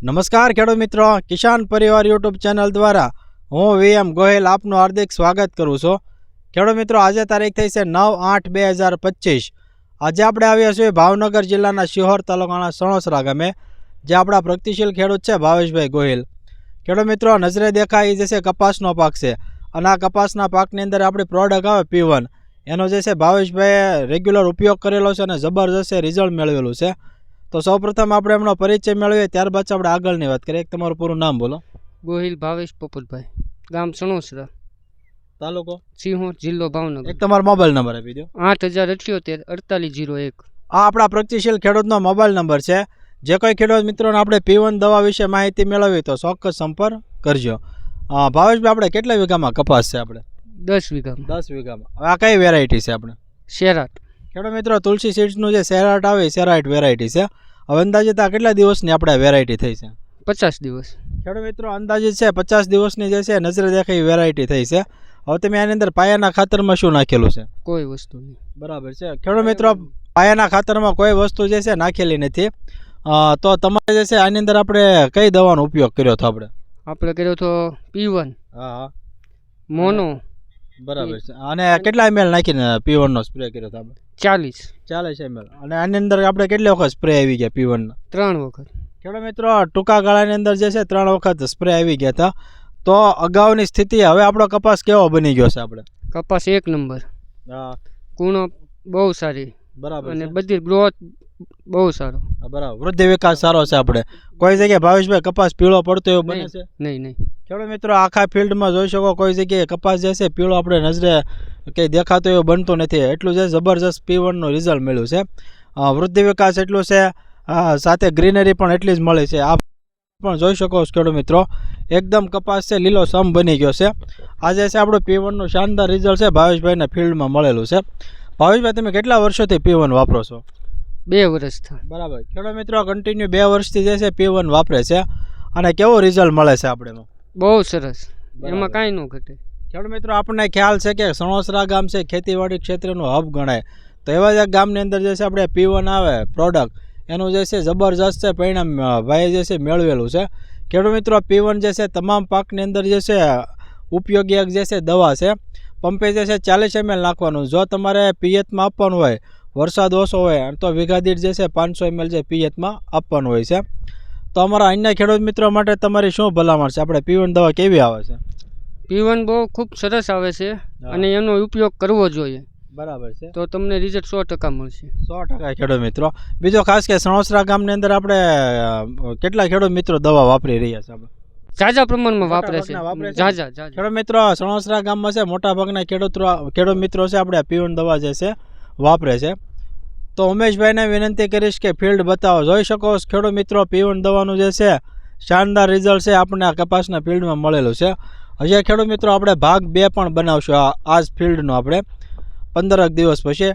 નમસ્કાર ખેડૂત મિત્રો, કિસાન પરિવાર યુટ્યુબ ચેનલ દ્વારા હું VM ગોહિલ આપનું હાર્દિક સ્વાગત કરું છું। ખેડૂત મિત્રો, આજે તારીખ થઈ છે 9/8/2025। આજે આપણે આવ્યા છીએ ભાવનગર જિલ્લાના શિહોર તાલુકાના સણોસરા ગામે, જે આપણા પ્રગતિશીલ ખેડૂત છે ભાવેશભાઈ ગોહિલ। ખેડૂત મિત્રો, નજરે દેખાય એ જશે કપાસનો પાક છે, અને આ કપાસના પાકની અંદર આપણી પ્રોડક્ટ આવે P1, એનો જે છે ભાવેશભાઈએ રેગ્યુલર ઉપયોગ કરેલો છે અને જબરજસ્ત રિઝલ્ટ મેળવેલું છે। તો સૌપ્રથમ આપણે એમનો પરિચય મેળવીએ, ત્યારબાદ આપણે આગળની વાત કરીએ। તમારું પૂરું નામ બોલો। ગોહિલ ભાવેશ પોપટભાઈ, ગામ સણોસરા, તાલુકો સિંહોર, જિલ્લો ભાવનગર। એક તમારો મોબાઈલ નંબર આપી દો। 8078 4801। આ આપણા પ્રગતિશીલ ખેડૂતનો મોબાઈલ નંબર છે। જે કોઈ ખેડૂત મિત્રોને આપણે P1 દવા વિશે માહિતી મેળવવી તો ચોક્કસ સંપર્ક કરજો। ભાવેશભાઈ, આપણે કેટલા વીઘામાં કપાસ છે? આપણે 10 વીઘામાં। 10 વીઘામાં। આ કઈ વેરાયટી છે આપણે? શેરાટ। ખેડૂત મિત્રો, તુલસી સીડ્સનું જે શેરાટ આવે એ શેરાટ વેરાયટી છે। હવે અંદાજિત આ કેટલા દિવસની આપણે વેરાયટી થઈ છે? 50 દિવસ। ખેડૂત મિત્રો, અંદાજિત છે 50 દિવસની જે છે નજરે દેખાય વેરાયટી થઈ છે। હવે તમે આની અંદર પાયાના ખાતરમાં શું નાખેલું છે? કોઈ વસ્તુ નહીં। બરાબર છે। ખેડૂત મિત્રો, પાયાના ખાતરમાં કોઈ વસ્તુ જે છે નાખેલી નથી। તો તમારે જે છે આની અંદર આપણે કઈ દવાનો ઉપયોગ કર્યો હતો? આપણે કર્યો તો P1 હા મોનો। બરાબર છે। અને કેટલા ml નાખીને P1 નો સ્પ્રે કર્યો હતો આપણે? 40 ml। અને આની અંદર આપણે કેટલી વખત સ્પ્રે આવી ગયા P1 નો? 3 વખત। ખેડૂત મિત્રો, ટૂંકા ગાળાની અંદર જે છે 3 વખત સ્પ્રે આવી ગયા હતા। તો અગાઉની સ્થિતિ હવે આપણો કપાસ કેવો બની ગયો છે? આપણે કપાસ 1 નંબર। હા, ગુણો બહુ સારી। બરાબર અને છે। બધી ગ્રોથ બહુ સારો। બરાબર, વૃદ્ધિ વિકાસ સારો છે। આપણે કોઈ જગ્યાએ ભાવેશભાઈ કપાસ પીળો પડતો એવું બને છે? નહીં। ખેડૂત મિત્રો, આખા ફિલ્ડમાં જોઈ શકો કોઈ જગ્યાએ કપાસ જે છે પીળો આપણે નજરે કંઈ દેખાતો એવું બનતું નથી। એટલું જે જબરજસ્ત P1 નું રિઝલ્ટ મળ્યું છે। વૃદ્ધિ વિકાસ એટલું છે, સાથે ગ્રીનરી પણ એટલી જ મળે છે। આ પણ જોઈ શકો છો ખેડૂત મિત્રો, એકદમ કપાસ છે લીલો સમ બની ગયો છે। આજે છે આપણું P1 નું શાનદાર રિઝલ્ટ છે ભાવેશભાઈના ફિલ્ડમાં મળેલું છે। ભાવેશભાઈ, તમે કેટલા વર્ષોથી P1 વાપરો છો? 2 વર્ષ થયા। બરાબર। ખેડૂત મિત્રો, કન્ટિન્યુ 2 વર્ષથી જે છે P1 વાપરે છે, અને કેવો રિઝલ્ટ મળે છે આપણે? બહુ સરસ, એમાં કાંઈ ન ઘટે। ખેડૂત મિત્રો, આપણને ખ્યાલ છે કે સણોસરા ગામ છે ખેતીવાડી ક્ષેત્રનું હબ ગણાય। તો એવા જ એક ગામની અંદર જે છે આપણે P1 આવે પ્રોડક્ટ, એનું જે છે જબરજસ્ત છે પરિણામ ભાઈએ જે છે મેળવેલું છે। ખેડૂત મિત્રો, P1 જે છે તમામ પાકની અંદર જે છે ઉપયોગી એક જે છે દવા છે। પંપે જે છે 40 ml નાખવાનું। જો તમારે પિયતમાં આપવાનું હોય, વરસાદ ઓછો હોય તો વીઘા દીઠ જે છે 500 ml જે પિયતમાં આપવાનું હોય છે। તો અમારા અન્ય ખેડૂત મિત્રો માટે તમારી શું ભલામણ છે? આપણે P1 દવા કેવી આવે છે? P1 બહુ ખૂબ સરસ આવે છે, અને એનો ઉપયોગ કરવો જોઈએ। બરાબર છે। તો તમને રિઝલ્ટ 100% મળશે। 100% ખેડૂત મિત્રો। બીજો ખાસ કે સણોસરા ગામની અંદર આપણે કેટલા ખેડૂત મિત્રો દવા વાપરી રહ્યા છે? આપણે ઝાઝા પ્રમાણમાં વાપરે છે। ઝાઝા ખેડૂત મિત્રો, સણોસરા ગામમાં છે મોટા ભાગના ખેડૂત મિત્રો છે આપણે P1 દવા જે છે વાપરે છે। તો ઉમેશભાઈને વિનંતી કરીશ કે ફિલ્ડ બતાવો। જોઈ શકો ખેડૂત મિત્રો, P1 દવાનું જે છે શાનદાર રિઝલ્ટ છે આપણને આ કપાસના ફિલ્ડમાં મળેલું છે। હજી ખેડૂત મિત્રો, આપણે ભાગ 2 પણ બનાવશું આ જ ફિલ્ડનો આપણે 15 દિવસ પછી।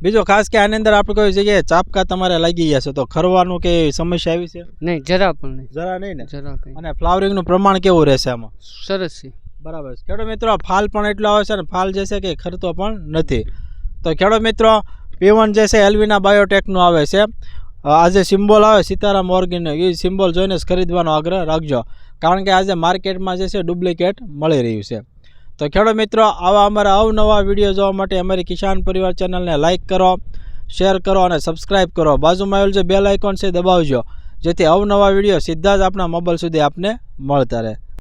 બીજો ખાસ કે આની અંદર આપણે કોઈ જગ્યાએ ચાપકા તમારે લાગી ગયા છે તો ખરવાનું કે સમસ્યા આવી છે? નહીં, જરા પણ નહીં। જરા નહીં ને? જરા કંઈ। અને ફ્લાવરિંગનું પ્રમાણ કેવું રહેશે આમાં? સરસ છે। બરાબર છે। ખેડૂત મિત્રો, ફાલ પણ એટલો આવે છે ને ફાલ જે છે કે ખરતો પણ નથી। તો ખેડૂત મિત્રો, P1 જે છે એલ્વિના બાયોટેકનું આવે છે। આજે સિમ્બોલ આવે સીતારામ ઓર્ગેનિક, એ સિમ્બોલ જોઈને જ ખરીદવાનો આગ્રહ રાખજો, કારણ કે આજે માર્કેટમાં જે છે ડુપ્લિકેટ મળી રહ્યું છે। તો ખેડૂત મિત્રો, આવા અમારા અવનવા વિડીયો જોવા માટે અમારી કિસાન પરિવાર ચેનલને લાઇક કરો, શેર કરો અને સબસ્ક્રાઈબ કરો। બાજુમાં આવેલું જે બેલ આઇકોન છે દબાવજો, જેથી અવનવા વિડીયો સીધા જ આપણા મોબાઈલ સુધી આપને મળતા રહે।